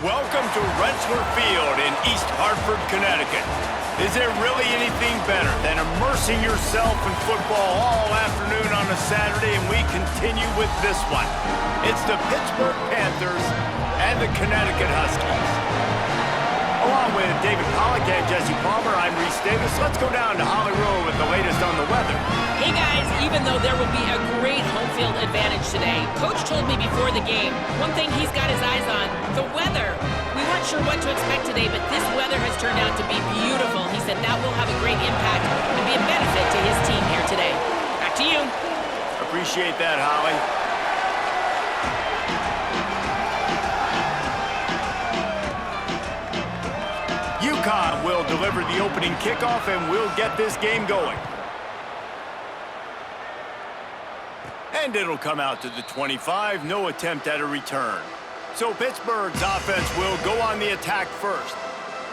Welcome to Rensselaer Field in East Hartford, Connecticut. Is there really anything better than immersing yourself in football all afternoon on a Saturday? And we continue with this one. It's the Pittsburgh Panthers and the Connecticut Huskies. Along with David Pollack and Jesse Palmer, I'm Reese Davis. Let's go down to Holly Rowe with the latest on the weather. Hey guys, even though there will be a great home field advantage today, Coach told me before the game, one thing he's got his eyes on, the weather. We weren't sure what to expect today, but this weather has turned out to be beautiful. He said that will have a great impact and be a benefit to his team here today. Back to you. Appreciate that, Holly. Uconn will deliver the opening kickoff, and we'll get this game going. And it'll come out to the 25, no attempt at a return. So Pittsburgh's offense will go on the attack first.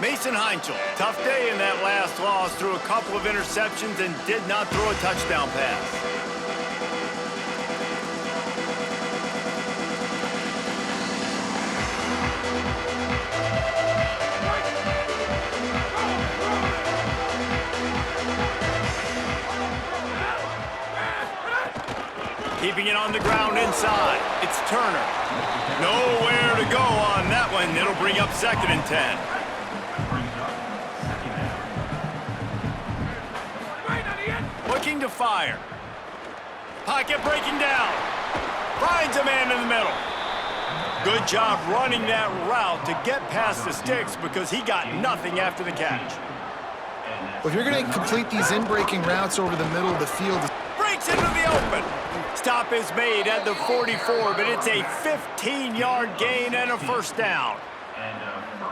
Mason Heinzel, tough day in that last loss, threw a couple of interceptions and did not throw a touchdown pass. Keeping it on the ground inside. It's Turner. Nowhere to go on that one. It'll bring up 2nd and 10. Looking to fire. Pocket breaking down. Finds a man in the middle. Good job running that route to get past the sticks because he got nothing after the catch. Well, if you're going to complete these in-breaking routes over the middle of the field. Breaks into the open. Stop is made at the 44, but it's a 15-yard gain and a first down.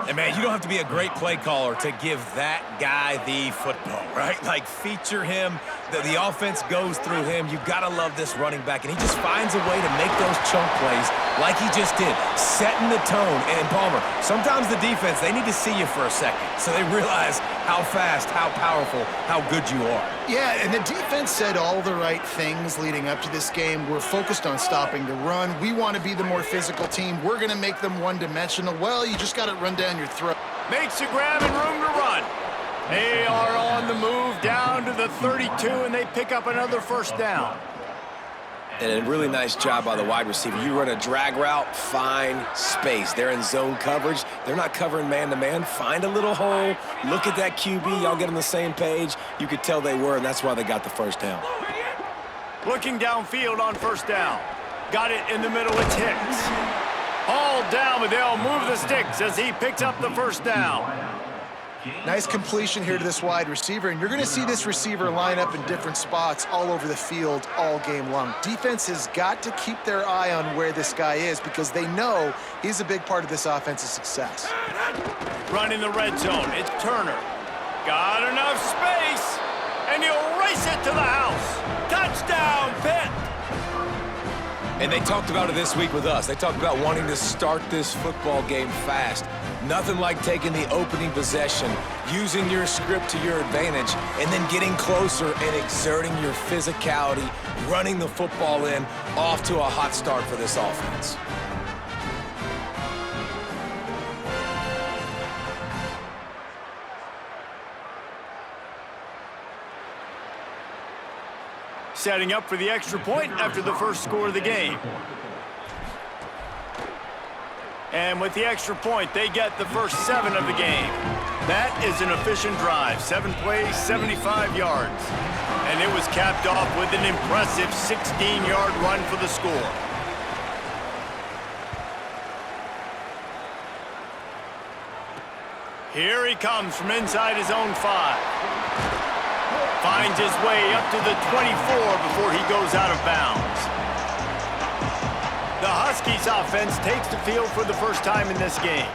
And, man, you don't have to be a great play caller to give that guy the football, right? Like, feature him. The offense goes through him. You've got to love this running back. And he just finds a way to make those chunk plays like he just did, setting the tone. And, Palmer, sometimes the defense, they need to see you for a second so they realize how fast, how powerful, how good you are. Yeah, and the defense said all the right things leading up to this game. We're focused on stopping the run. We want to be the more physical team. We're going to make them one-dimensional. Well, you just got to run down your throat. Makes a grab and room to run. They are on the move down to the 32, and they pick up another first down. And a really nice job by the wide receiver. You run a drag route, find space. They're in zone coverage. They're not covering man-to-man. Find a little hole. Look at that QB. Y'all get on the same page. You could tell they were, and that's why they got the first down. Looking downfield on first down. Got it in the middle. It's Hicks. Hauled down, but they'll move the sticks as he picks up the first down. Nice completion here to this wide receiver, and you're going to see this receiver line up in different spots all over the field all game long. Defense has got to keep their eye on where this guy is because they know he's a big part of this offense's success. Running the red zone, it's Turner. Got enough space, and he'll race it to the house. Touchdown, Pitt! And they talked about it this week with us. They talked about wanting to start this football game fast. Nothing like taking the opening possession, using your script to your advantage, and then getting closer and exerting your physicality, running the football in, off to a hot start for this offense. Setting up for the extra point after the first score of the game. And with the extra point, they get the first 7 of the game. That is an efficient drive. 7 plays, 75 yards. And it was capped off with an impressive 16-yard run for the score. Here he comes from inside his own 5. Finds his way up to the 24 before he goes out of bounds. The Huskies offense takes the field for the first time in this game.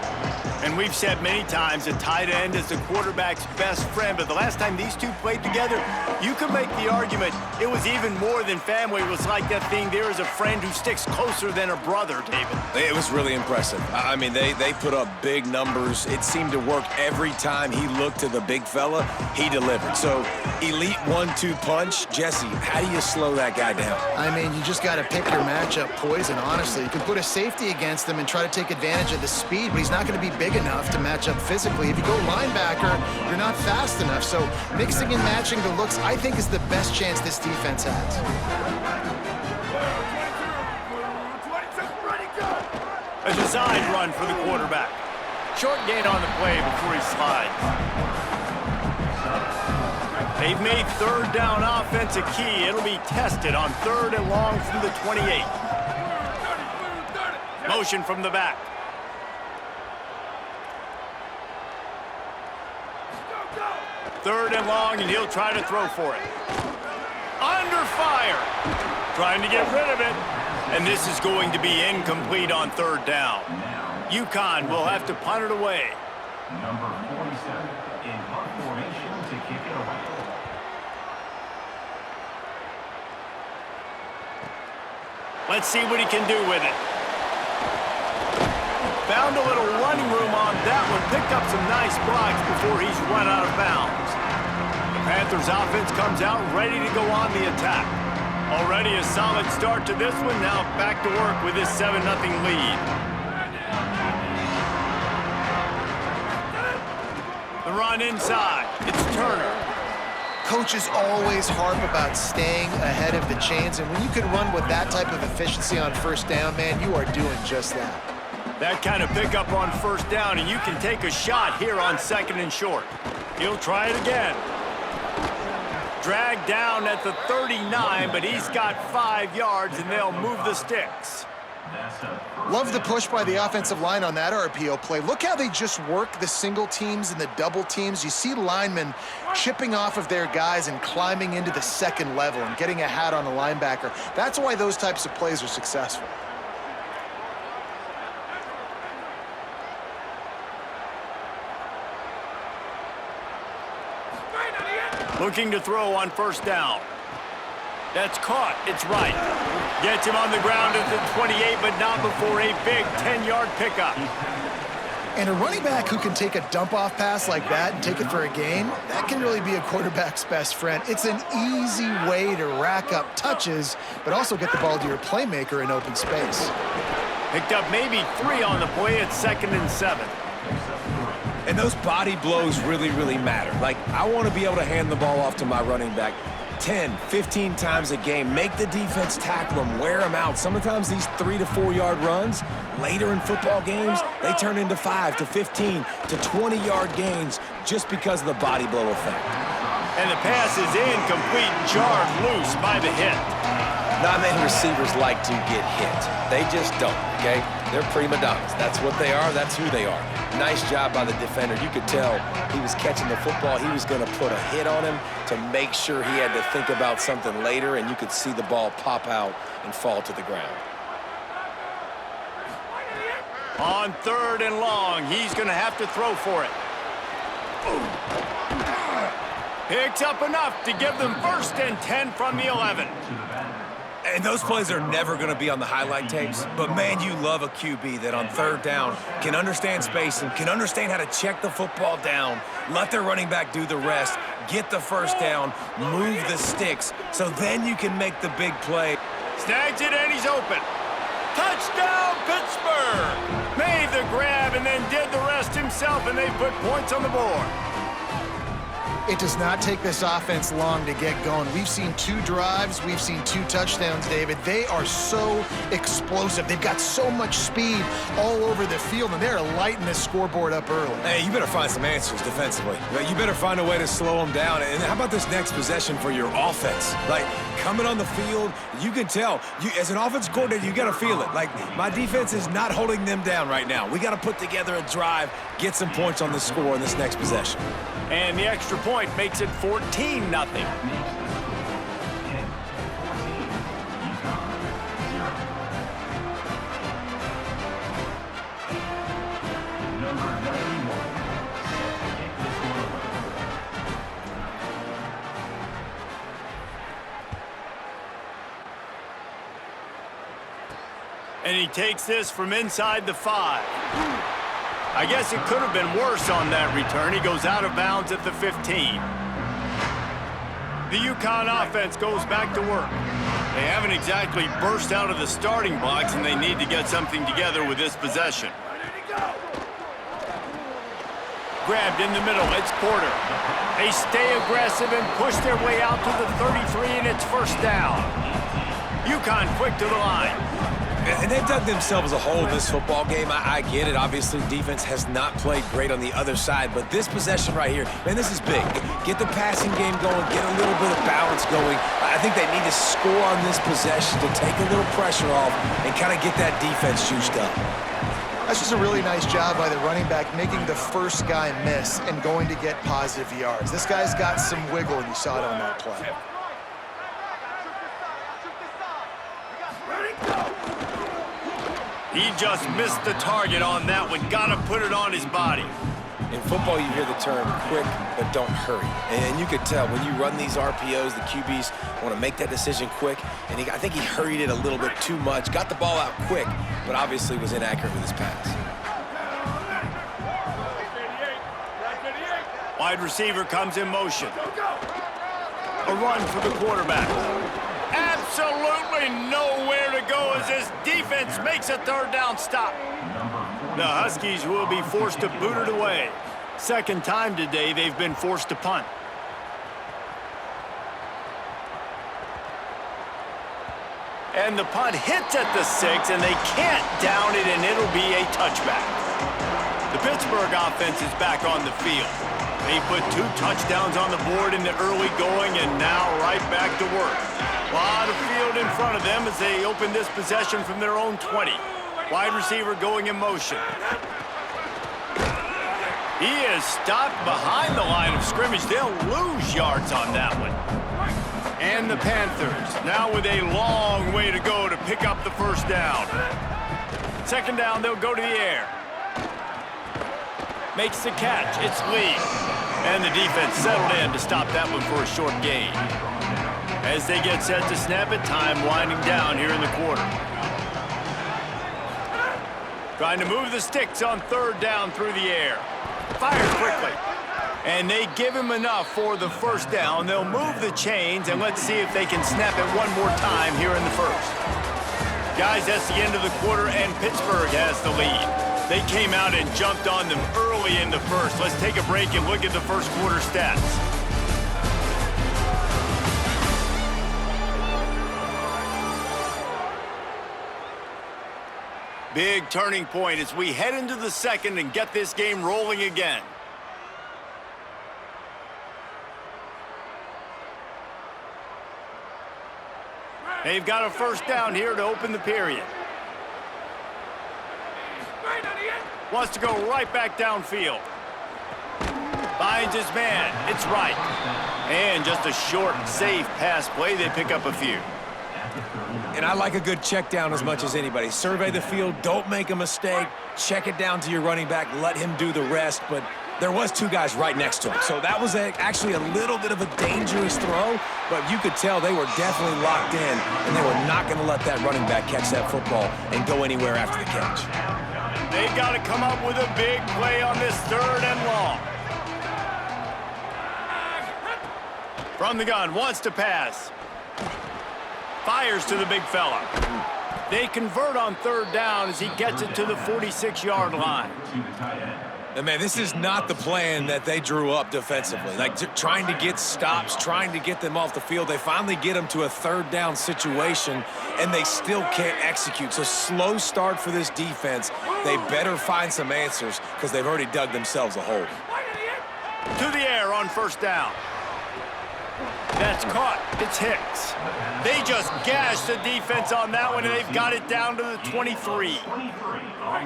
And we've said many times a tight end is the quarterback's best friend, but the last time these two played together, you could make the argument it was even more than family. It was like that thing, there is a friend who sticks closer than a brother, David. It was really impressive. I mean, they put up big numbers. It seemed to work every time he looked to the big fella, he delivered. So, elite 1-2 punch. Jesse, how do you slow that guy down? I mean, you just got to pick your matchup poison, honestly. You can put a safety against him and try to take advantage of the speed, but he's not going to be big enough to match up physically. If you go linebacker, you're not fast enough. So mixing and matching the looks, I think, is the best chance this defense has. A design run for the quarterback. Short gain on the play before he slides. They've made third down offense a key. It'll be tested on 3rd and long from the 28. Motion from the back. Third and long, and he'll try to throw for it. Under fire. Trying to get rid of it. And this is going to be incomplete on 3rd down. Uconn will have to punt it away. Number 47 in punt formation to kick it away. Let's see what he can do with it. Found a little running room on that one. Picked up some nice blocks before he's run out of bounds. The Panthers offense comes out ready to go on the attack. Already a solid start to this one. Now back to work with this 7-0 lead. The run inside. It's Turner. Coaches always harp about staying ahead of the chains, and when you can run with that type of efficiency on 1st down, man, you are doing just that. That kind of pickup on 1st down, and you can take a shot here on 2nd and short. He'll try it again. Dragged down at the 39, but he's got 5 yards, and they'll move the sticks. Love the push by the offensive line on that RPO play. Look how they just work the single teams and the double teams. You see linemen chipping off of their guys and climbing into the 2nd level and getting a hat on a linebacker. That's why those types of plays are successful. Looking to throw on 1st down. That's caught. It's right. Gets him on the ground at the 28, but not before a big 10-yard pickup. And a running back who can take a dump-off pass like that and take it for a gain, that can really be a quarterback's best friend. It's an easy way to rack up touches, but also get the ball to your playmaker in open space. Picked up maybe 3 on the play at 2nd and 7. And those body blows really, really matter. Like, I want to be able to hand the ball off to my running back 10, 15 times a game. Make the defense tackle them, wear them out. Sometimes these 3 to 4 yard runs, later in football games, they turn into 5 to 15 to 20-yard gains just because of the body blow effect. And the pass is incomplete, jarred loose by the hit. Not many receivers like to get hit. They just don't, okay? They're prima donnas. That's what they are. That's who they are. Nice job by the defender. You could tell he was catching the football. He was going to put a hit on him to make sure he had to think about something later, and you could see the ball pop out and fall to the ground. On 3rd and long, he's going to have to throw for it. Picks up enough to give them 1st and 10 from the 11. And those plays are never going to be on the highlight tapes, but man, you love a QB that on 3rd down can understand spacing, can understand how to check the football down, let their running back do the rest, get the 1st down, move the sticks, so then you can make the big play. Snags it and he's open. Touchdown, Pittsburgh! Made the grab and then did the rest himself, and they put points on the board. It does not take this offense long to get going. We've seen 2 drives. We've seen 2 touchdowns, David. They are so explosive. They've got so much speed all over the field, and they're lighting this scoreboard up early. Hey, you better find some answers defensively. You better find a way to slow them down. And how about this next possession for your offense? Like, coming on the field, you can tell. As an offense coordinator, you got to feel it. Like, my defense is not holding them down right now. We got to put together a drive, get some points on the score in this next possession. And the extra point makes it 14-0. Number And he takes this from inside the 5. I guess it could have been worse on that return. He goes out of bounds at the 15. The Uconn offense goes back to work. They haven't exactly burst out of the starting blocks, and they need to get something together with this possession. Grabbed in the middle, it's Porter. They stay aggressive and push their way out to the 33, and it's first down. Uconn quick to the line. And they've dug themselves a hole in this football game. I get it. Obviously, defense has not played great on the other side, but this possession right here, man, this is big. Get the passing game going, get a little bit of balance going. I think they need to score on this possession to take a little pressure off and kind of get that defense juiced up. That's just a really nice job by the running back, making the first guy miss and going to get positive yards. This guy's got some wiggle, and you saw it on that play. He just missed the target on that one. Gotta put it on his body. In football, you hear the term quick, but don't hurry. And you could tell when you run these RPOs, the QBs want to make that decision quick. And I think he hurried it a little bit too much. Got the ball out quick, but obviously was inaccurate with his pass. Wide receiver comes in motion. A run for the quarterback. Absolutely nowhere to go as this defense makes a third down stop. The Huskies will be forced to boot it away. Second time today they've been forced to punt. And the punt hits at the 6, and they can't down it, and it'll be a touchback. The Pittsburgh offense is back on the field. They put 2 touchdowns on the board in the early going, and now right back to work. A lot of field in front of them as they open this possession from their own 20. Wide receiver going in motion. He is stopped behind the line of scrimmage. They'll lose yards on that one. And the Panthers now with a long way to go to pick up the first down. Second down, they'll go to the air. Makes the catch. It's Lee. And the defense settled in to stop that one for a short gain. As they get set to snap it, time winding down here in the quarter. Trying to move the sticks on third down through the air. Fires quickly. And they give him enough for the first down. They'll move the chains, and let's see if they can snap it one more time here in the first. Guys, that's the end of the quarter, and Pittsburgh has the lead. They came out and jumped on them early in the first. Let's take a break and look at the first quarter stats. Big turning point as we head into the second and get this game rolling again. They've got a first down here to open the period. Wants to go right back downfield. Finds his man. It's right. And just a short, safe pass play. They pick up a few. And I like a good check down as much as anybody. Survey the field, don't make a mistake, check it down to your running back, let him do the rest. But there was 2 guys right next to him. So that was actually a little bit of a dangerous throw, but you could tell they were definitely locked in, and they were not going to let that running back catch that football and go anywhere after the catch. They've got to come up with a big play on this third and long. From the gun, wants to pass. Fires to the big fella. They convert on third down as he gets it to the 46-yard line. And man, this is not the plan that they drew up defensively. Like trying to get stops, trying to get them off the field. They finally get them to a third down situation, and they still can't execute. So slow start for this defense. They better find some answers because they've already dug themselves a hole. To the air on first down. That's caught. It's Hicks. They just gashed the defense on that one, and they've got it down to the 23.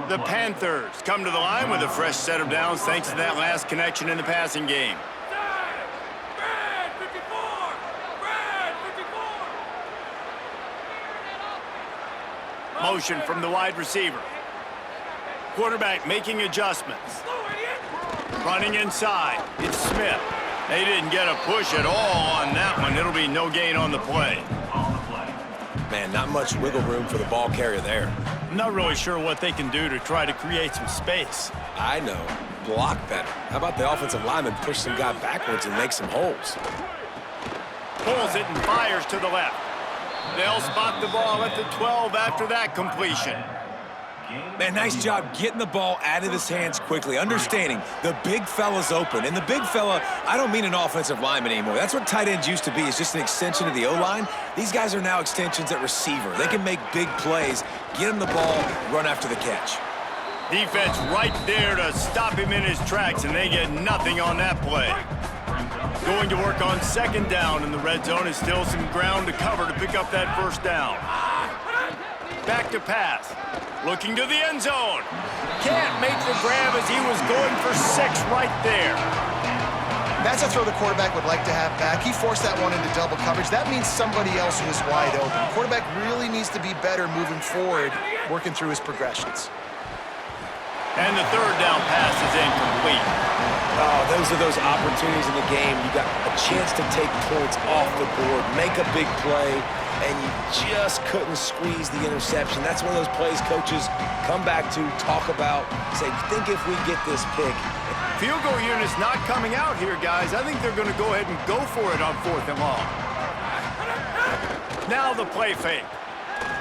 The Panthers come to the line with a fresh set of downs thanks to that last connection in the passing game. Motion from the wide receiver. Quarterback making adjustments. Running inside. It's Smith. They didn't get a push at all on that one. It'll be no gain on the play. Man, not much wiggle room for the ball carrier there. I'm not really sure what they can do to try to create some space. I know. Block better. How about the offensive lineman push some guy backwards and make some holes? Pulls it and fires to the left. They'll spot the ball at the 12 after that completion. Man, nice job getting the ball out of his hands quickly, understanding the big fella's open. And the big fella, I don't mean an offensive lineman anymore. That's what tight ends used to be, is just an extension of the O-line. These guys are now extensions at receiver. They can make big plays, get him the ball, run after the catch. Defense right there to stop him in his tracks, and they get nothing on that play. Going to work on second down in the red zone is still some ground to cover to pick up that first down. Back to pass. Looking to the end zone. Can't make the grab as he was going for 6 right there. That's a throw the quarterback would like to have back. He forced that one into double coverage. That means somebody else was wide open. The quarterback really needs to be better moving forward, working through his progressions. And the third down pass is incomplete. Oh, those are those opportunities in the game. You got a chance to take points off the board, make a big play, and you just couldn't squeeze the interception. That's one of those plays coaches come back to, talk about, say, think if we get this pick. Field goal unit's not coming out here, guys. I think they're going to go ahead and go for it on 4th and long. Now the play fake.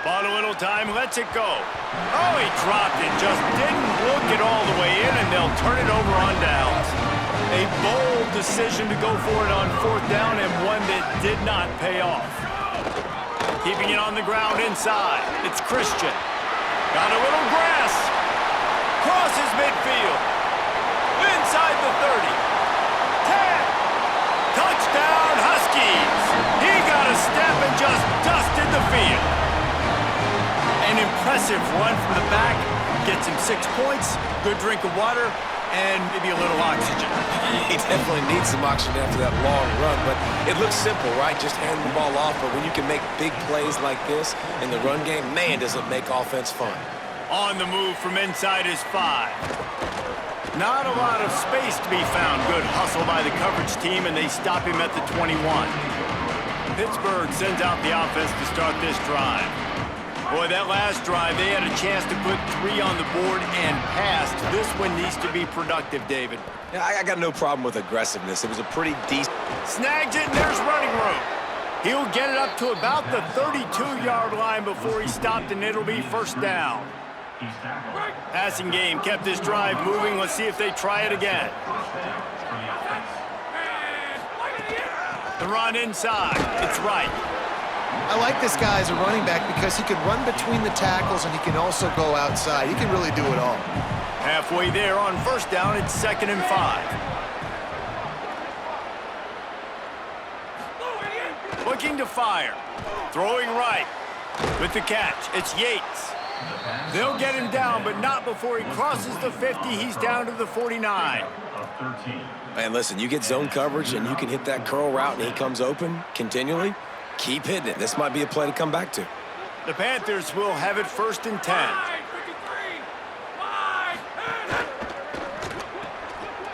Bought a little time, lets it go. Oh, he dropped it, just didn't look it all the way in, and they'll turn it over on downs. A bold decision to go for it on 4th down, and one that did not pay off. Keeping it on the ground inside. It's Christian. Got a little grass. Crosses midfield. Inside the 30. 10. Touchdown, Huskies. He got a step and just dusted the field. An impressive run from the back. Gets him 6 points, good drink of water, and maybe a little oxygen. He definitely needs some oxygen after that long run, but it looks simple, right? Just hand the ball off, but when you can make big plays like this in the run game, man, does it make offense fun. On the move from inside his 5. Not a lot of space to be found. Good hustle by the coverage team, and they stop him at the 21. Pittsburgh sends out the offense to start this drive. Boy, that last drive, they had a chance to put 3 on the board and passed. This one needs to be productive, David. Yeah, I got no problem with aggressiveness. It was a pretty decent... Snagged it, and there's running room. He'll get it up to about the 32-yard line before he stopped, and it'll be first down. Passing game kept this drive moving. Let's see if they try it again. The run inside. It's right. I like this guy as a running back because he can run between the tackles and he can also go outside. He can really do it all. Halfway there on first down, it's 2nd and 5. Looking to fire. Throwing right. With the catch, it's Yates. They'll get him down, but not before he crosses the 50. He's down to the 49. Man, listen, you get zone coverage and you can hit that curl route and he comes open continually. Keep hitting it. This might be a play to come back to. The Panthers will have it 1st and 10.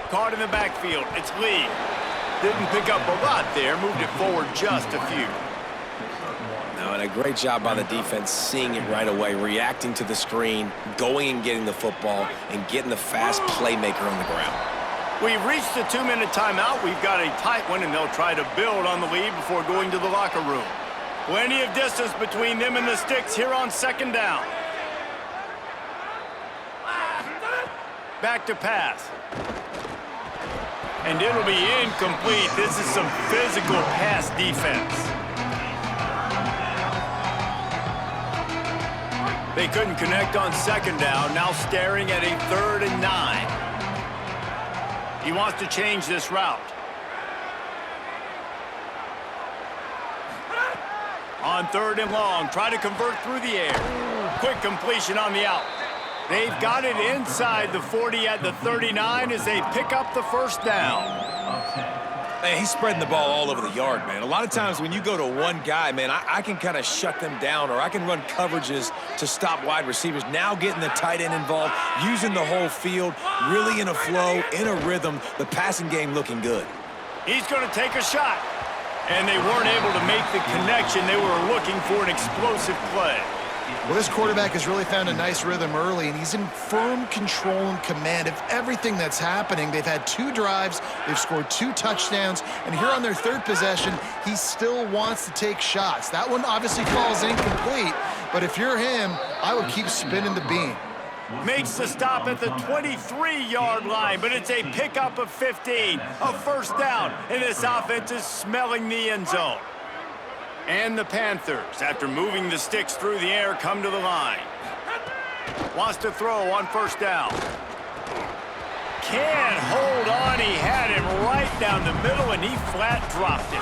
Caught in the backfield. It's Lee. Didn't pick up a lot there. Moved it forward just a few. No, and a great job by the defense seeing it right away, reacting to the screen, going and getting the football, and getting the fast playmaker on the ground. We've reached the 2-minute timeout. We've got a tight one, and they'll try to build on the lead before going to the locker room. Plenty of distance between them and the sticks here on 2nd down. Back to pass. And it'll be incomplete. This is some physical pass defense. They couldn't connect on 2nd down. Now staring at a 3rd and 9. He wants to change this route. On 3rd and long, try to convert through the air. Quick completion on the out. They've got it inside the 40 at the 39 as they pick up the first down. Man, he's spreading the ball all over the yard, man. A lot of times when you go to one guy, man, I can kind of shut them down, or I can run coverages to stop wide receivers. Now getting the tight end involved, using the whole field, really in a flow, in a rhythm, the passing game looking good. He's going to take a shot. And they weren't able to make the connection. They were looking for an explosive play. Well, this quarterback has really found a nice rhythm early, and he's in firm control and command of everything that's happening. They've had 2 drives, they've scored 2 touchdowns, and here on their 3rd possession, he still wants to take shots. That one obviously falls incomplete, but if you're him, I would keep spinning the beam. Makes the stop at the 23-yard line, but it's a pickup of 15, a first down, and this offense is smelling the end zone. And the Panthers, after moving the sticks through the air, come to the line. Wants to throw on first down. Can't hold on. He had him right down the middle, and he flat dropped it.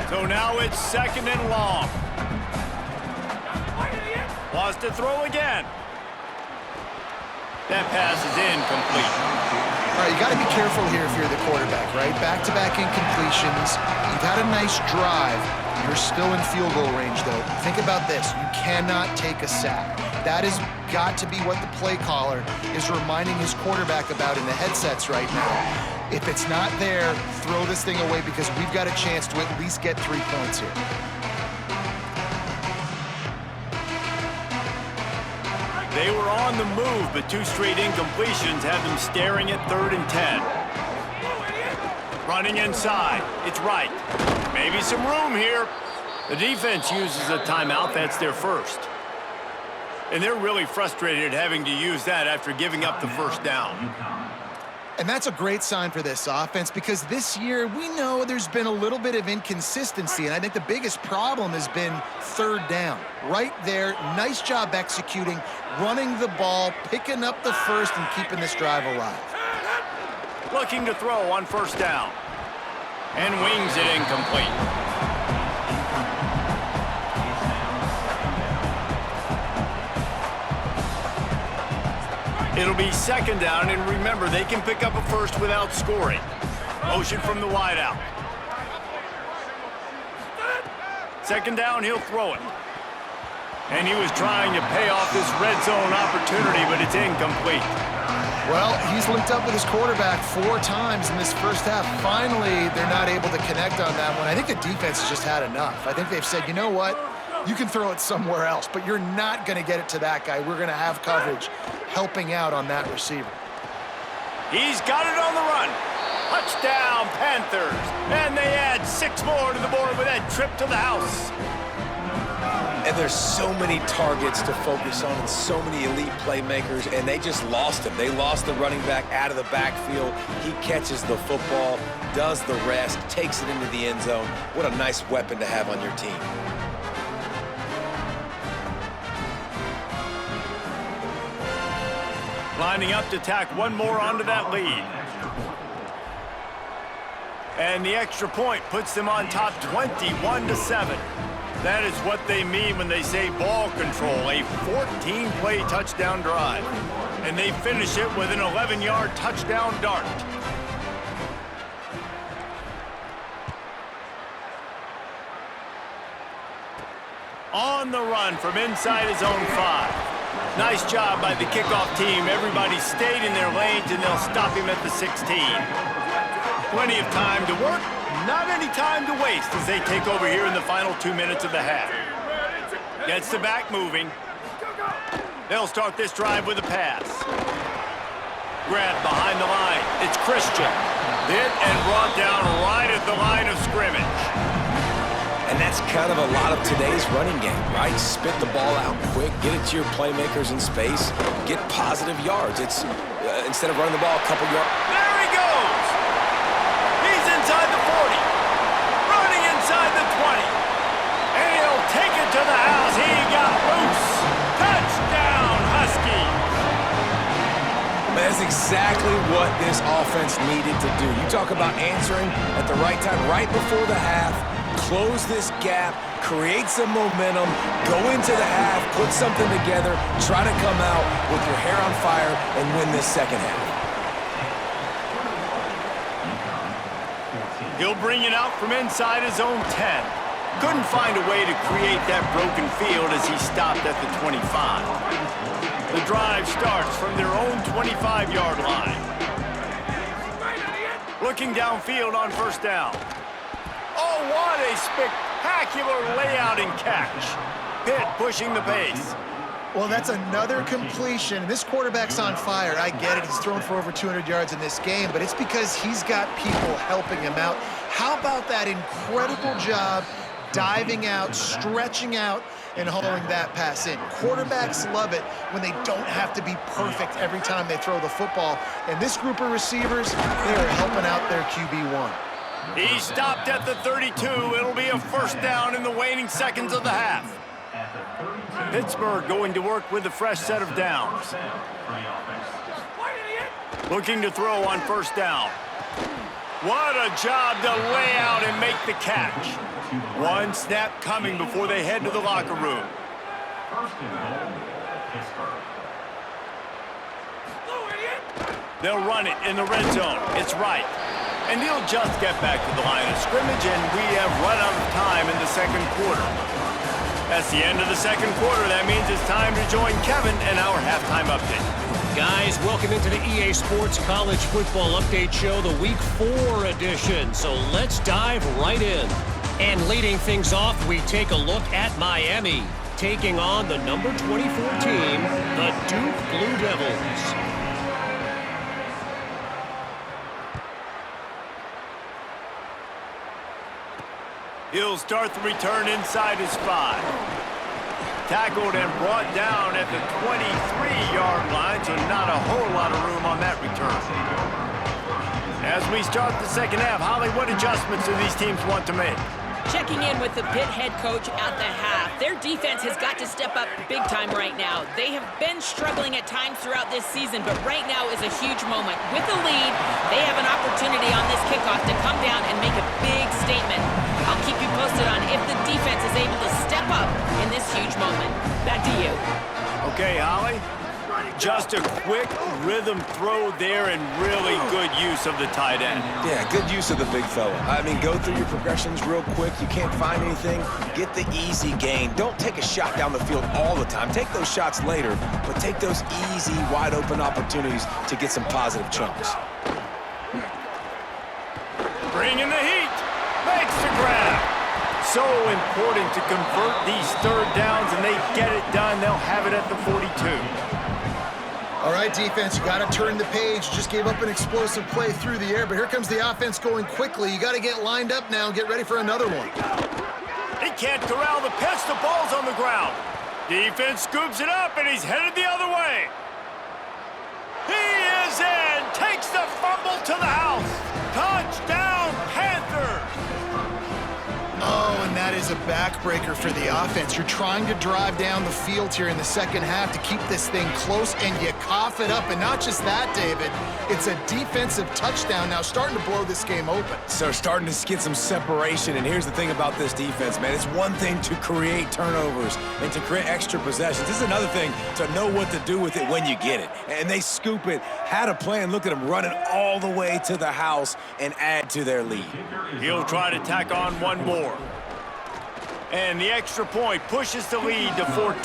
So now it's 2nd and long. Wants to throw again. That pass is incomplete. All right, you got to be careful here if you're the quarterback, right? Back-to-back incompletions. You've had a nice drive. You're still in field goal range, though. Think about this. You cannot take a sack. That has got to be what the play caller is reminding his quarterback about in the headsets right now. If it's not there, throw this thing away because we've got a chance to at least get 3 points here. They were on the move, but 2 straight incompletions have them staring at 3rd and 10. Running inside. It's right. Maybe some room here. The defense uses a timeout. That's their first. And they're really frustrated having to use that after giving up the first down. And that's a great sign for this offense because this year we know there's been a little bit of inconsistency, and I think the biggest problem has been 3rd down. Right there, nice job executing, running the ball, picking up the first, and keeping this drive alive. Looking to throw on first down. And wings it incomplete. It'll be 2nd down, and remember, they can pick up a first without scoring. Motion from the wideout. 2nd down, he'll throw it. And he was trying to pay off this red zone opportunity, but it's incomplete. Well, he's linked up with his quarterback 4 times in this first half. Finally, they're not able to connect on that one. I think the defense has just had enough. I think they've said, you know what? You can throw it somewhere else, but you're not going to get it to that guy. We're going to have coverage helping out on that receiver. He's got it on the run. Touchdown, Panthers. And they add 6 more to the board with that trip to the house. And there's so many targets to focus on and so many elite playmakers, and they just lost him. They lost the running back out of the backfield. He catches the football, does the rest, takes it into the end zone. What a nice weapon to have on your team. Lining up to tack 1 more onto that lead. And the extra point puts them on top 21-7. That is what they mean when they say ball control, a 14-play touchdown drive. And they finish it with an 11-yard touchdown dart. On the run from inside his own 5. Nice job by the kickoff team. Everybody stayed in their lanes, and they'll stop him at the 16. Plenty of time to work. Not any time to waste as they take over here in the final 2 minutes of the half. Gets the back moving. They'll start this drive with a pass. Grabbed behind the line. It's Christian. Hit and brought down right at the line of scrimmage. And that's kind of a lot of today's running game, right? Spit the ball out quick, get it to your playmakers in space, get positive yards. It's instead of running the ball a couple yards. There he goes! He's inside the 40, running inside the 20, and he'll take it to the house. He got loose. Touchdown, Huskies! That's exactly what this offense needed to do. You talk about answering at the right time, right before the half. Close this gap, create some momentum, go into the half, put something together, try to come out with your hair on fire and win this second half. He'll bring it out from inside his own 10. Couldn't find a way to create that broken field as he stopped at the 25. The drive starts from their own 25-yard line. Looking downfield on first down. Oh, what a spectacular layout and catch. Pitt pushing the pace. Well, that's another completion. This quarterback's on fire. I get it. He's thrown for over 200 yards in this game, but it's because he's got people helping him out. How about that incredible job diving out, stretching out, and hauling that pass in? Quarterbacks love it when they don't have to be perfect every time they throw the football. And this group of receivers, they are helping out their QB1. He stopped at the 32. It'll be a first down in the waning seconds of the half. Pittsburgh going to work with a fresh set of downs. Looking to throw on first down. What a job to lay out and make the catch. One snap coming before they head to the locker room. They'll run it in the red zone. It's right. And he'll just get back to the line of scrimmage, and we have run out of time in the second quarter. That's the end of the second quarter. That means it's time to join Kevin and our halftime update. Guys, welcome into the EA Sports College Football Update Show, the Week 4 edition. So let's dive right in. And leading things off, we take a look at Miami, taking on the number 24 team, the Duke Blue Devils. He'll start the return inside his 5. Tackled and brought down at the 23-yard line, so not a whole lot of room on that return. As we start the second half, Holly, what adjustments do these teams want to make? Checking in with the Pitt head coach at the half. Their defense has got to step up big time right now. They have been struggling at times throughout this season, but right now is a huge moment. With the lead, they have an opportunity on this kickoff to come down and make a big statement. I'll keep you posted on if the defense is able to step up in this huge moment. Back to you. Okay, Holly. Just a quick rhythm throw there and really good use of the tight end. Yeah, good use of the big fella. I mean, go through your progressions real quick. You can't find anything, get the easy gain. Don't take a shot down the field all the time. Take those shots later, but take those easy, wide-open opportunities to get some positive chunks. Bringing the heat. Makes the grab. So important to convert these third downs, and they get it done. They'll have it at the 42. All right, defense, you got to turn the page. You just gave up an explosive play through the air, but here comes the offense going quickly. You got to get lined up now and get ready for another one. He can't corral the pitch. The ball's on the ground. Defense scoops it up, and he's headed the other way. He is in. Takes the fumble to the house. Touchdown, Panthers. Oh, and that is a backbreaker for the offense. You're trying to drive down the field here in the second half to keep this thing close, and you cough it up. And not just that, David, it's a defensive touchdown now, starting to blow this game open. So starting to get some separation, and here's the thing about this defense, man. It's one thing to create turnovers and to create extra possessions. This is another thing to know what to do with it when you get it. And they scoop it, had a plan, look at them running all the way to the house and add to their lead. He'll try to tack on one more. And the extra point pushes the lead to 14.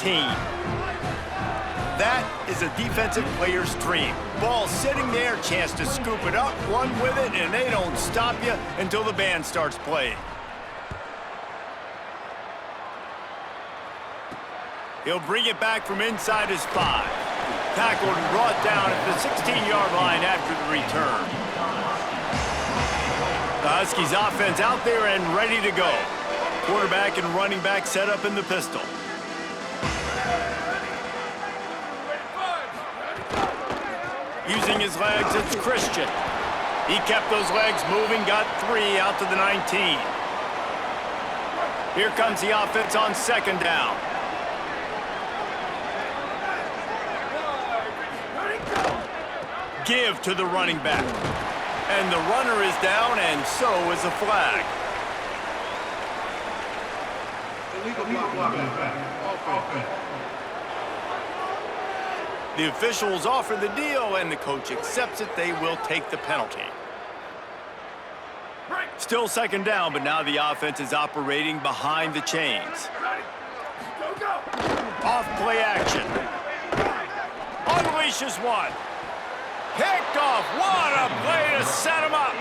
That is a defensive player's dream. Ball sitting there, chance to scoop it up, run with it, and they don't stop you until the band starts playing. He'll bring it back from inside his 5. Tackled and brought down at the 16-yard line after the return. The Huskies offense out there and ready to go. Quarterback and running back set up in the pistol. Using his legs, it's Christian. He kept those legs moving, got 3 out to the 19. Here comes the offense on second down. Give to the running back. And the runner is down, and so is a flag. The officials offer the deal, and the coach accepts it. They will take the penalty. Still second down, but now the offense is operating behind the chains. Off play action. Unleashes one. Picked off. What a play to set him up.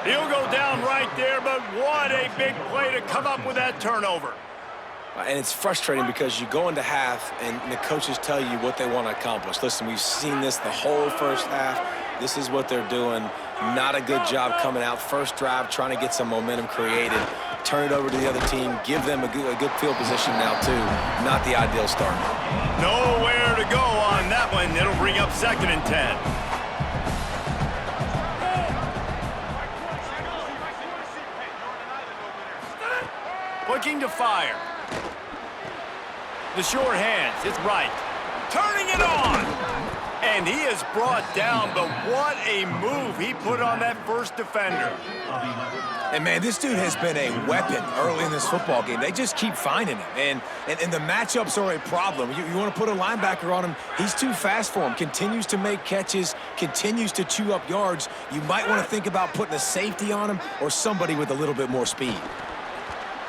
He'll go down right there, but what a big play to come up with that turnover. And it's frustrating because you go into half and the coaches tell you what they want to accomplish. Listen, we've seen this the whole first half. This is what they're doing. Not a good job coming out. First drive, trying to get some momentum created. Turn it over to the other team. Give them a good field position now, too. Not the ideal start. Nowhere to go on that one. It'll bring up 2nd and 10. Looking to fire. The short hands, it's right. Turning it on! And he is brought down, but what a move he put on that first defender. And, man, this dude has been a weapon early in this football game. They just keep finding him. And the matchups are a problem. You want to put a linebacker on him, he's too fast for him. Continues to make catches, continues to chew up yards. You might want to think about putting a safety on him or somebody with a little bit more speed.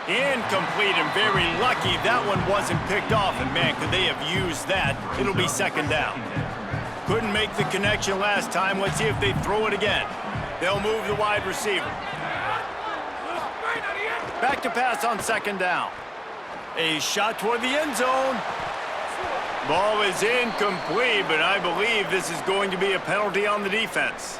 Incomplete, and very lucky that one wasn't picked off. And, man, could they have used that? It'll be 2nd down. Couldn't make the connection last time. Let's see if they throw it again. They'll move the wide receiver. Back to pass on 2nd down. A shot toward the end zone. Ball is incomplete, but I believe this is going to be a penalty on the defense.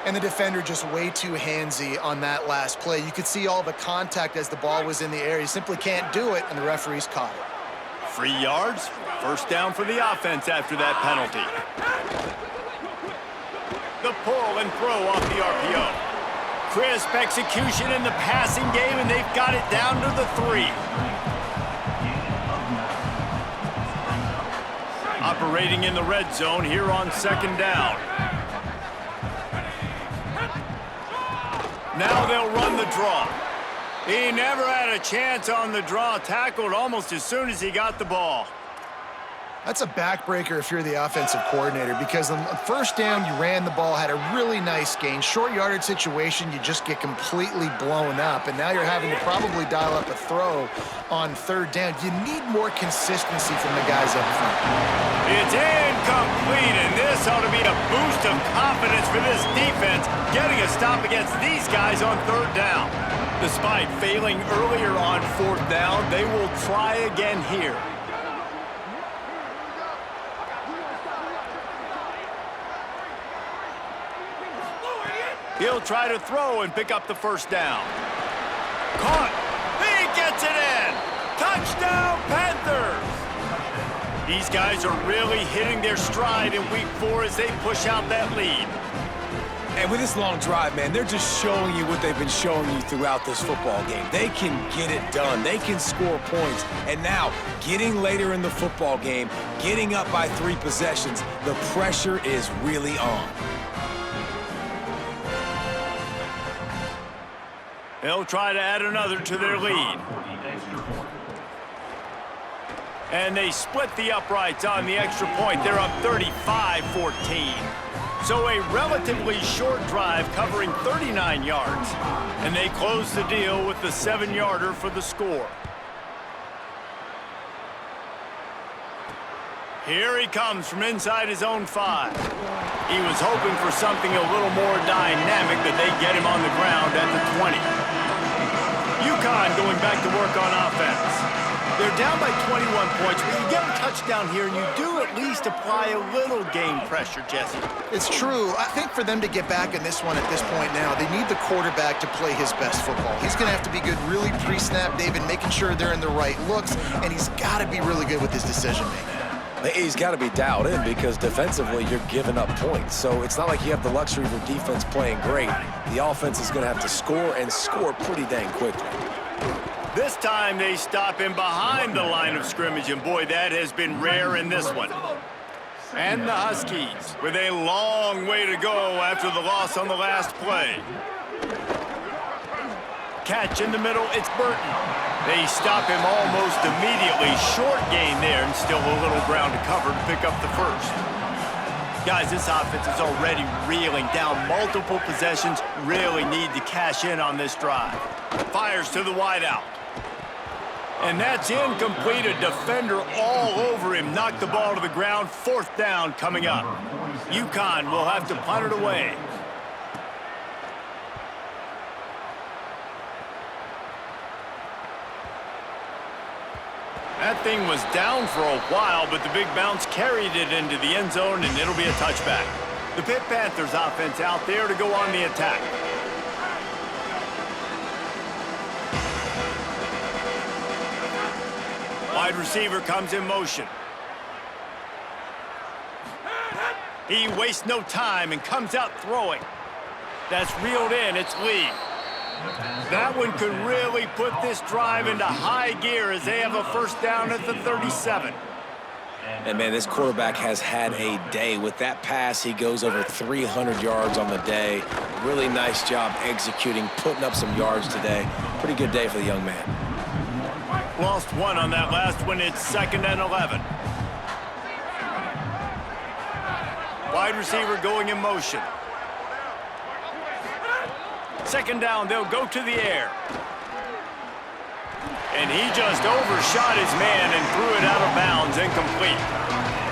And the defender just way too handsy on that last play. You could see all the contact as the ball was in the air. He simply can't do it, and the referees caught it. 3 yards, 1st down for the offense after that penalty. The pull and throw off the RPO. Crisp execution in the passing game, and they've got it down to the 3. Operating in the red zone here on 2nd down. Now they'll run the draw. He never had a chance on the draw, tackled almost as soon as he got the ball. That's a backbreaker if you're the offensive coordinator, because on 1st down, you ran the ball, had a really nice gain. Short yardage situation, you just get completely blown up, and now you're having to probably dial up a throw on 3rd down. You need more consistency from the guys up front. It's incomplete, and this ought to be a boost of confidence for this defense, getting a stop against these guys on 3rd down. Despite failing earlier on 4th down, they will try again here. He'll try to throw and pick up the 1st down. Caught. He gets it in. Touchdown, Panthers. These guys are really hitting their stride in week 4 as they push out that lead. And with this long drive, man, they're just showing you what they've been showing you throughout this football game. They can get it done. They can score points. And now, getting later in the football game, getting up by 3 possessions, the pressure is really on. They'll try to add another to their lead. And they split the uprights on the extra point. They're up 35-14. So a relatively short drive covering 39 yards. And they close the deal with the 7-yarder for the score. Here he comes from inside his own 5. He was hoping for something a little more dynamic, but they get him on the ground at the 20. Uconn going back to work on offense. They're down by 21 points, but you get a touchdown here, and you do at least apply a little game pressure, Jesse. It's true. I think for them to get back in this one at this point now, they need the quarterback to play his best football. He's going to have to be good really pre-snap, David, making sure they're in the right looks, and he's got to be really good with his decision-making. He's got to be dialed in because defensively you're giving up points. So it's not like you have the luxury of your defense playing great. The offense is going to have to score and score pretty dang quickly. This time they stop him behind the line of scrimmage, and boy, that has been rare in this one. And the Huskies with a long way to go after the loss on the last play. Catch in the middle, it's Burton. They stop him almost immediately. Short gain there, and still a little ground to cover to pick up the 1st. Guys, this offense is already reeling down multiple possessions. Really need to cash in on this drive. Fires to the wideout. And that's incomplete. A defender all over him. Knocked the ball to the ground. 4th down coming up. Uconn will have to punt it away. That thing was down for a while, but the big bounce carried it into the end zone, and it'll be a touchback. The Pitt Panthers offense out there to go on the attack. Wide receiver comes in motion. He wastes no time and comes out throwing. That's reeled in. It's Lee. That one could really put this drive into high gear as they have a first down at the 37. And, man, this quarterback has had a day. With that pass, he goes over 300 yards on the day. Really nice job executing, putting up some yards today. Pretty good day for the young man. Lost one on that last one. It's 2nd and 11. Wide receiver going in motion. 2nd down, they'll go to the air. And he just overshot his man and threw it out of bounds, incomplete.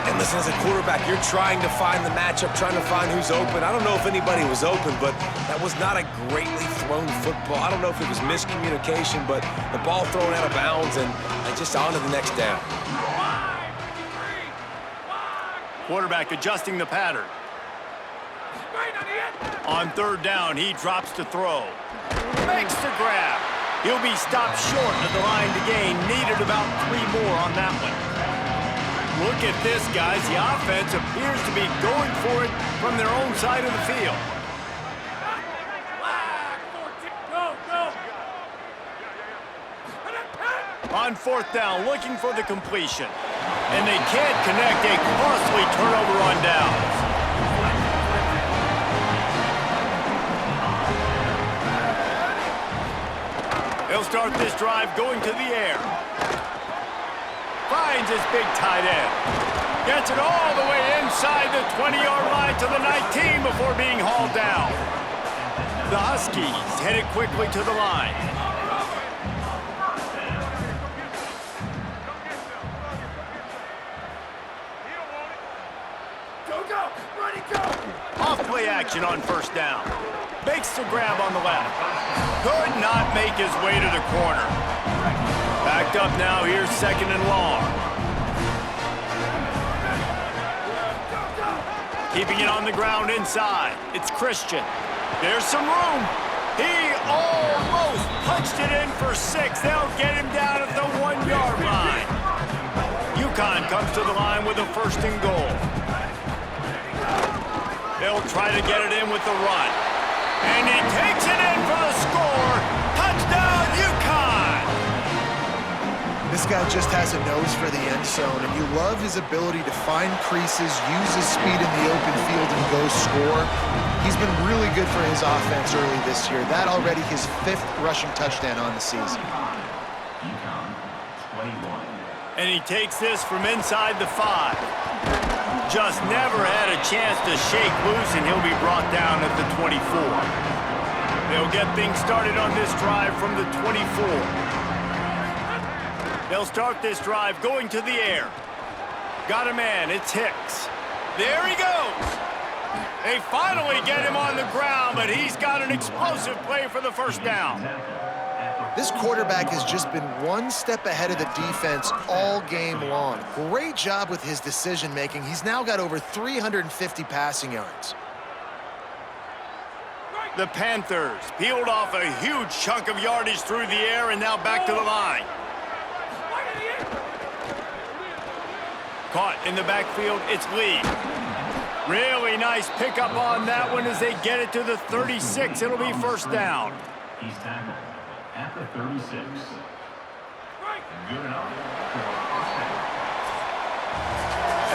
And listen, as a quarterback, you're trying to find the matchup, trying to find who's open. I don't know if anybody was open, but that was not a greatly thrown football. I don't know if it was miscommunication, but the ball thrown out of bounds and just on to the next down. Quarterback adjusting the pattern. On 3rd down, he drops to throw. Makes the grab. He'll be stopped short of the line to gain. Needed about 3 more on that one. Look at this, guys. The offense appears to be going for it from their own side of the field. On 4th down, looking for the completion. And they can't connect. A costly turnover on downs. They'll start this drive going to the air. Finds his big tight end. Gets it all the way inside the 20-yard line to the 19 before being hauled down. The Huskies headed quickly to the line. Off play action on 1st down. Makes the grab on the left. Could not make his way to the corner. Backed up now, here's 2nd and long. Keeping it on the ground inside. It's Christian. There's some room. He almost punched it in for 6. They'll get him down at the 1-yard line. Uconn comes to the line with a 1st and goal. They'll try to get it in with the run. And he takes it in for the score. Touchdown, Uconn! This guy just has a nose for the end zone, and you love his ability to find creases, use his speed in the open field, and go score. He's been really good for his offense early this year. That already his 5th rushing touchdown on the season. Uconn, 21. And he takes this from inside the 5. Just never had a chance to shake loose, and he'll be brought down at the 24. They'll get things started on this drive from the 24. They'll start this drive going to the air. Got a man, it's Hicks. There he goes. They finally get him on the ground, but he's got an explosive play for the 1st down. This quarterback has just been one step ahead of the defense all game long. Great job with his decision-making. He's now got over 350 passing yards. The Panthers peeled off a huge chunk of yardage through the air and now back to the line. Caught in the backfield, it's Lee. Really nice pickup on that one as they get it to the 36. It'll be 1st down. He's tackled at the 36. Good enough for a first down.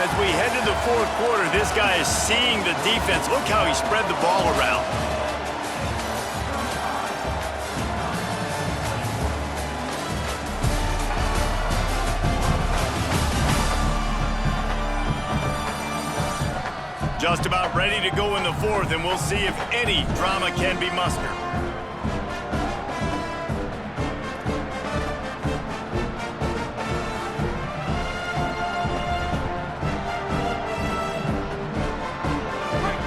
As we head to the 4th quarter, this guy is seeing the defense. Look how he spread the ball around. Just about ready to go in the 4th, and we'll see if any drama can be mustered.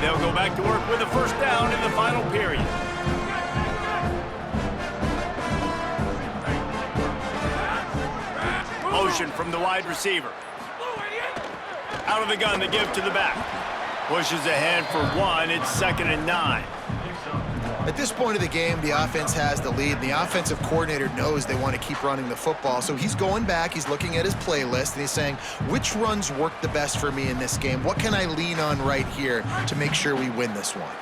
They'll go back to work with a 1st down in the final period. motion from the wide receiver. Out of the gun, they give to the back. Pushes ahead for 1. It's 2nd and 9. At this point of the game, the offense has the lead. The offensive coordinator knows they want to keep running the football. So he's going back, he's looking at his playlist, and he's saying, which runs work the best for me in this game? What can I lean on right here to make sure we win this one?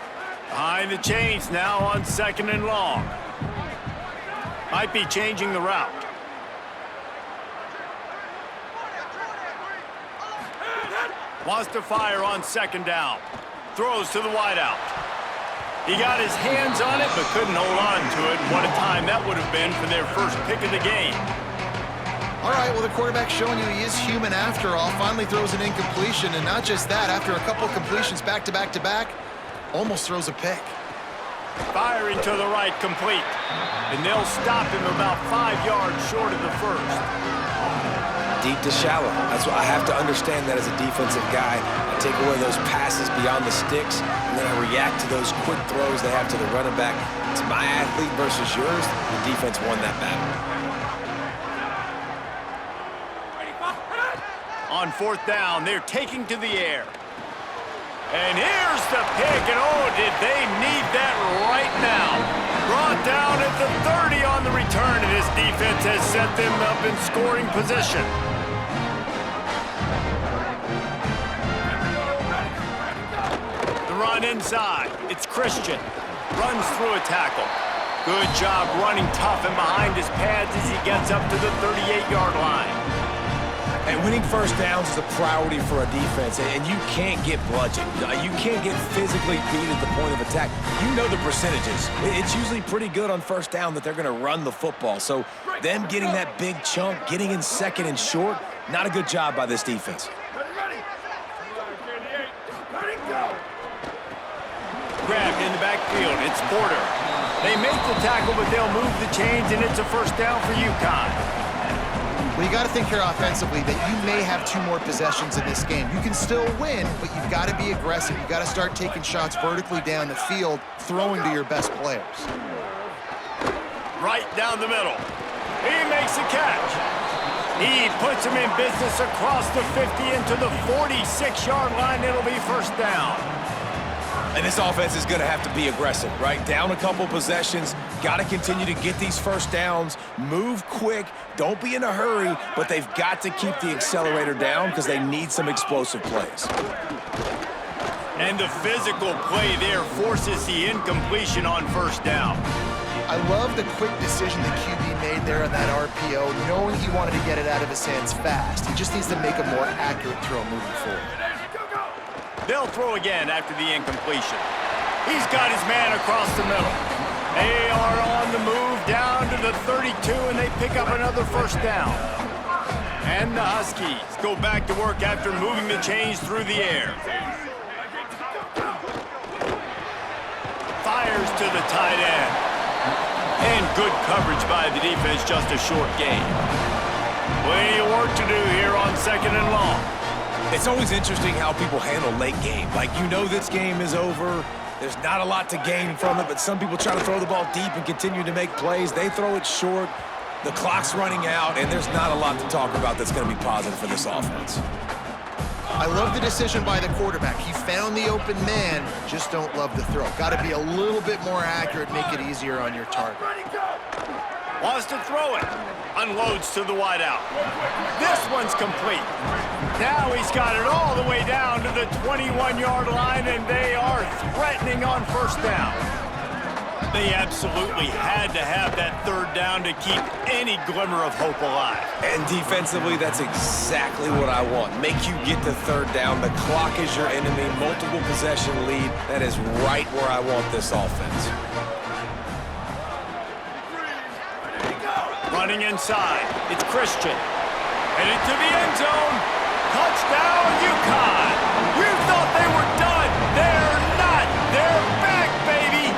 Behind the chains now on 2nd and long. Might be changing the route. Wants to fire on 2nd down. Throws to the wideout. He got his hands on it, but couldn't hold on to it. And what a time that would have been for their first pick of the game. All right, well, the quarterback's showing you he is human after all. Finally throws an incompletion, and not just that, after a couple completions back-to-back-to-back, almost throws a pick. Firing to the right, complete. And they'll stop him about 5 yards short of the first. Deep to shallow. That's what I have to understand that as a defensive guy. I take away those passes beyond the sticks, and then I react to those quick throws they have to the running back. It's my athlete versus yours. The defense won that battle. On 4th down, they're taking to the air. And here's the pick, and oh, did they need that right now. Brought down at the 30 on the return, and his defense has set them up in scoring position. The run inside. It's Christian. Runs through a tackle. Good job running tough and behind his pads as he gets up to the 38-yard line. And winning first downs is a priority for a defense, and you can't get bludgeoned. You can't get physically beat at the point of attack. You know the percentages. It's usually pretty good on first down that they're going to run the football. So them getting that big chunk, getting in 2nd and short, not a good job by this defense. Grabbed in the backfield. It's Porter. They make the tackle, but they'll move the chains, and it's a first down for Uconn. Well, you got to think here offensively that you may have 2 more possessions in this game. You can still win, but you've got to be aggressive. You've got to start taking shots vertically down the field, throwing to your best players. Right down the middle. He makes a catch. He puts him in business across the 50 into the 46-yard line. It'll be first down. And this offense is going to have to be aggressive, right? Down a couple possessions, got to continue to get these first downs, move quick, don't be in a hurry, but they've got to keep the accelerator down because they need some explosive plays. And the physical play there forces the incompletion on first down. I love the quick decision the QB made there on that RPO, knowing he wanted to get it out of his hands fast. He just needs to make a more accurate throw moving forward. They'll throw again after the incompletion. He's got his man across the middle. They are on the move down to the 32, and they pick up another first down. And the Huskies go back to work after moving the chains through the air. Fires to the tight end. And good coverage by the defense, just a short gain. Plenty of work to do here on 2nd and long. It's always interesting how people handle late game. Like, you know this game is over. There's not a lot to gain from it, but some people try to throw the ball deep and continue to make plays. They throw it short. The clock's running out, and there's not a lot to talk about that's going to be positive for this offense. I love the decision by the quarterback. He found the open man, just don't love the throw. Got to be a little bit more accurate, make it easier on your target. Wants to throw it. Unloads to the wideout. This one's complete. Now he's got it all the way down to the 21-yard line, and they are threatening on first down. They absolutely had to have that third down to keep any glimmer of hope alive. And defensively, that's exactly what I want. Make you get the third down. The clock is your enemy. Multiple possession lead. That is right where I want this offense. Running inside, it's Christian. Headed to the end zone. Touchdown, Uconn. You thought they were done. They're not. They're back, baby.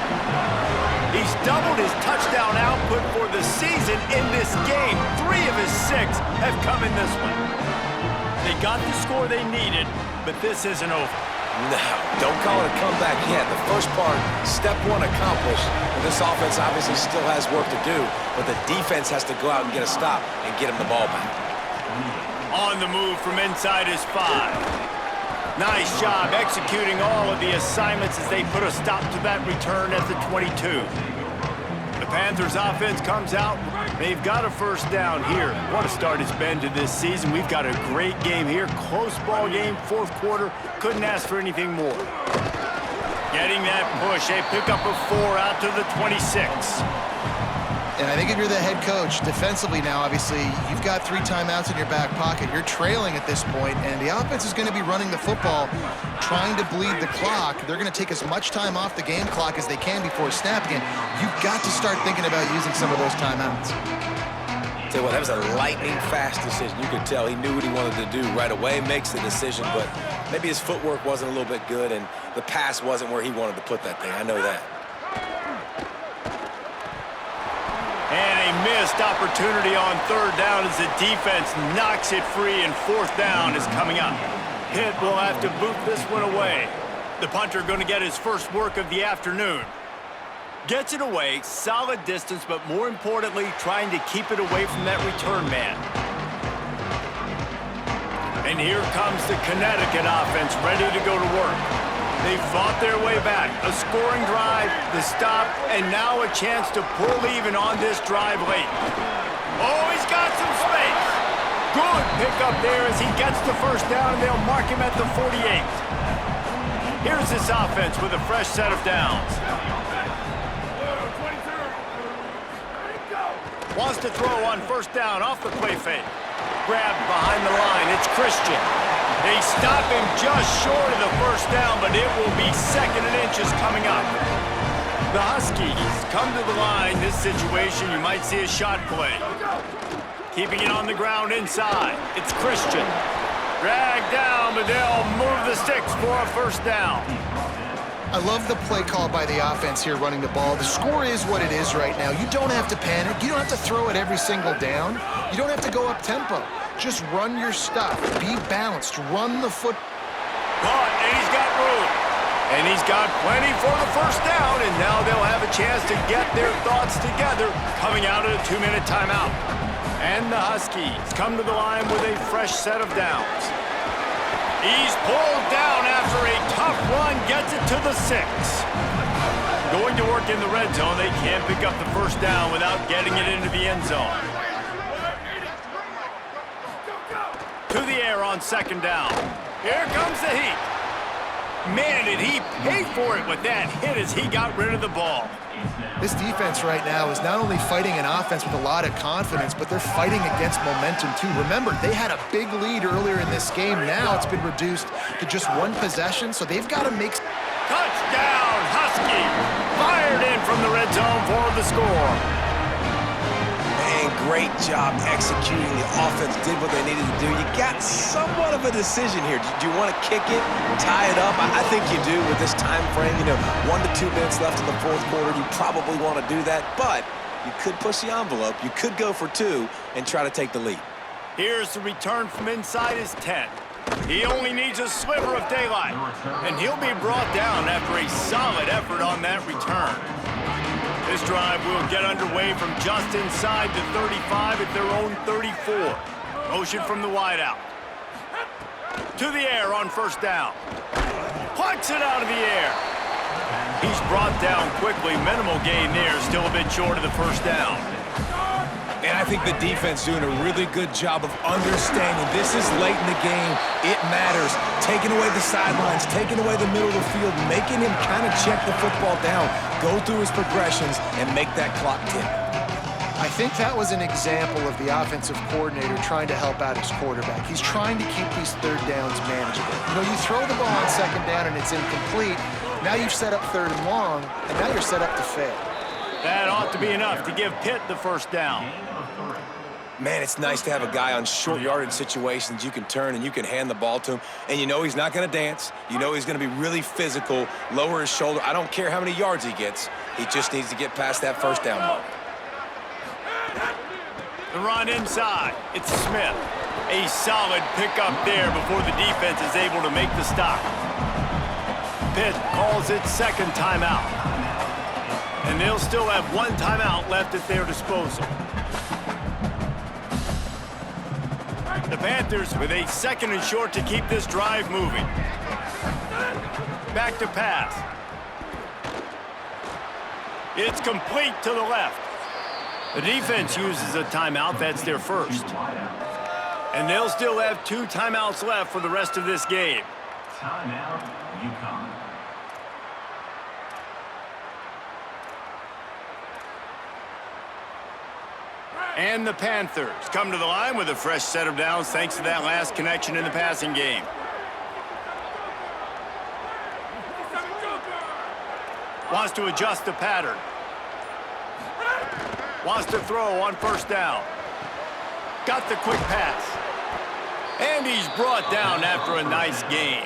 He's doubled his touchdown output for the season in this game. 3 of his 6 have come in this one. They got the score they needed, but this isn't over. No, don't call it a comeback yet. The first part, step 1 accomplished. And this offense obviously still has work to do, but the defense has to go out and get a stop and get him the ball back. On the move from inside his 5. Nice job executing all of the assignments as they put a stop to that return at the 22. The Panthers offense comes out. They've got a first down here. What a start it's been to this season. We've got a great game here. Close ball game, fourth quarter. Couldn't ask for anything more. Getting that push. They pick up a 4 out to the 26. And I think if you're the head coach, defensively now, obviously, you've got 3 timeouts in your back pocket. You're trailing at this point, and the offense is going to be running the football, trying to bleed the clock. They're going to take as much time off the game clock as they can before snapping it. You've got to start thinking about using some of those timeouts. Tell you what, that was a lightning-fast decision. You could tell he knew what he wanted to do right away, makes the decision, but maybe his footwork wasn't a little bit good, and the pass wasn't where he wanted to put that thing. I know that. And a missed opportunity on third down as the defense knocks it free, and fourth down is coming up. Pitt will have to boot this one away. The punter going to get his first work of the afternoon. Gets it away, solid distance, but more importantly, trying to keep it away from that return man. And here comes the Connecticut offense ready to go to work. They fought their way back. A scoring drive, the stop, and now a chance to pull even on this drive late. Oh, he's got some space. Good pickup there as he gets the first down, and they'll mark him at the 48. Here's this offense with a fresh set of downs. Wants to throw on first down off the play fake. Grabbed behind the line. It's Christian. They stop him just short of the first down, but it will be 2nd and inches coming up. The Huskies come to the line. This situation, you might see a shot play. Keeping it on the ground inside. It's Christian. Dragged down, but they'll move the sticks for a first down. I love the play call by the offense here running the ball. The score is what it is right now. You don't have to panic. You don't have to throw it every single down. You don't have to go up tempo. Just run your stuff. Be balanced. Run the foot. Caught, and he's got room. And he's got plenty for the first down, and now they'll have a chance to get their thoughts together coming out of a 2-minute timeout. And the Huskies come to the line with a fresh set of downs. He's pulled down after a tough run, gets it to the 6. Going to work in the red zone, they can't pick up the first down without getting it into the end zone. To the air on 2nd down. Here comes the heat. Man, did he pay for it with that hit as he got rid of the ball. This defense right now is not only fighting an offense with a lot of confidence, but they're fighting against momentum too. Remember, they had a big lead earlier in this game. Now it's been reduced to just 1 possession, so they've got to make... Touchdown, Husky! Fired in from the red zone for the score. Man, great job executing. The offense did what they needed to do. You got somewhat of a decision here. Do you want to kick it, tie it up? I think you do with this time frame. 1 to 2 minutes left in the fourth quarter. You probably want to do that, but you could push the envelope. You could go for 2 and try to take the lead. Here's the return from inside his 10. He only needs a sliver of daylight, and he'll be brought down after a solid effort on that return. This drive will get underway from just inside the 35 at their own 34. Motion from the wideout. To the air on first down. Plucks it out of the air. He's brought down quickly. Minimal gain there. Still a bit short of the first down. And I think the defense doing a really good job of understanding this is late in the game. It matters. Taking away the sidelines, taking away the middle of the field, making him kind of check the football down, go through his progressions, and make that clock tick. I think that was an example of the offensive coordinator trying to help out his quarterback. He's trying to keep these third downs manageable. You throw the ball on 2nd down and it's incomplete. Now you've set up 3rd and long, and now you're set up to fail. That ought to be enough to give Pitt the first down. Man, it's nice to have a guy on short yardage situations you can turn and you can hand the ball to him. And he's not going to dance. He's going to be really physical, lower his shoulder. I don't care how many yards he gets. He just needs to get past that first down mark. The run inside. It's Smith. A solid pickup there before the defense is able to make the stop. Pitt calls it 2nd timeout. And they'll still have 1 timeout left at their disposal. The Panthers with a 2nd and short to keep this drive moving. Back to pass. It's complete to the left. The defense uses a timeout. That's their first. And they'll still have 2 timeouts left for the rest of this game. Timeout, Uconn. And the Panthers come to the line with a fresh set of downs thanks to that last connection in the passing game. Wants to adjust the pattern. Wants to throw on 1st down. Got the quick pass. And he's brought down after a nice gain.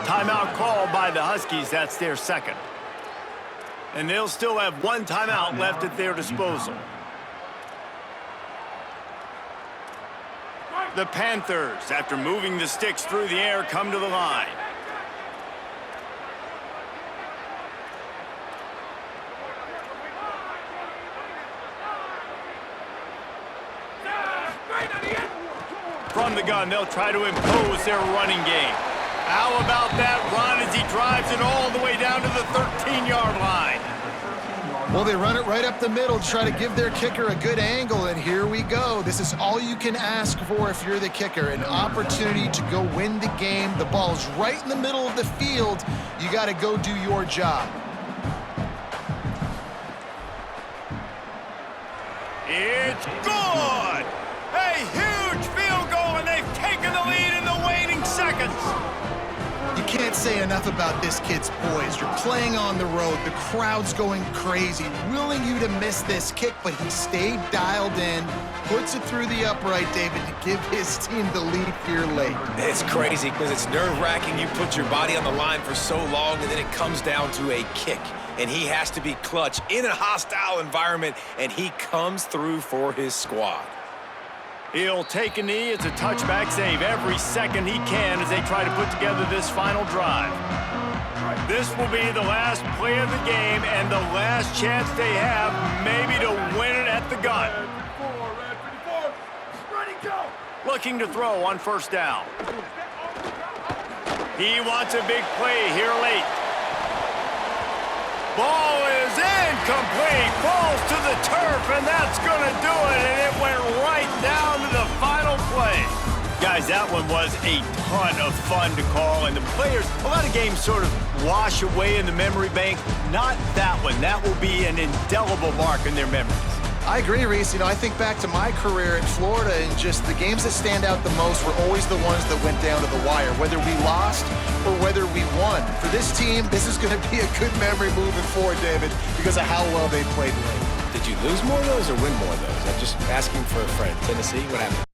Timeout called by the Huskies. That's their 2nd. And they'll still have 1 timeout left at their disposal. The Panthers, after moving the sticks through the air, come to the line. From the gun, they'll try to impose their running game. How about that run as he drives it all the way down to the 13-yard line? Well, they run it right up the middle to try to give their kicker a good angle, and here we go. This is all you can ask for if you're the kicker, an opportunity to go win the game. The ball's right in the middle of the field. You got to go do your job. It's good! A huge field goal, and they've taken the lead in the waning seconds. You can't say enough about this kid's poise. You're playing on the road. The crowd's going crazy, willing you to miss this kick, but he stayed dialed in, puts it through the upright, David, to give his team the lead here late. It's crazy because it's nerve-wracking. You put your body on the line for so long, and then it comes down to a kick. And he has to be clutch in a hostile environment, and he comes through for his squad. He'll take a knee. It's a touchback save every second he can as they try to put together this final drive. This will be the last play of the game and the last chance they have maybe to win it at the gun. Looking to throw on 1st down. He wants a big play here late. Ball is incomplete, falls to the turf, and that's going to do it, and it went right down to the final play. Guys, that one was a ton of fun to call, and the players, a lot of games sort of wash away in the memory bank. Not that one. That will be an indelible mark in their memories. I agree, Reese. You know, I think back to my career in Florida, and just the games that stand out the most were always the ones that went down to the wire, whether we lost or whether we won. For this team, this is going to be a good memory moving forward, David, because of how well they played late. Did you lose more of those or win more of those? I'm just asking for a friend. Tennessee, what happened?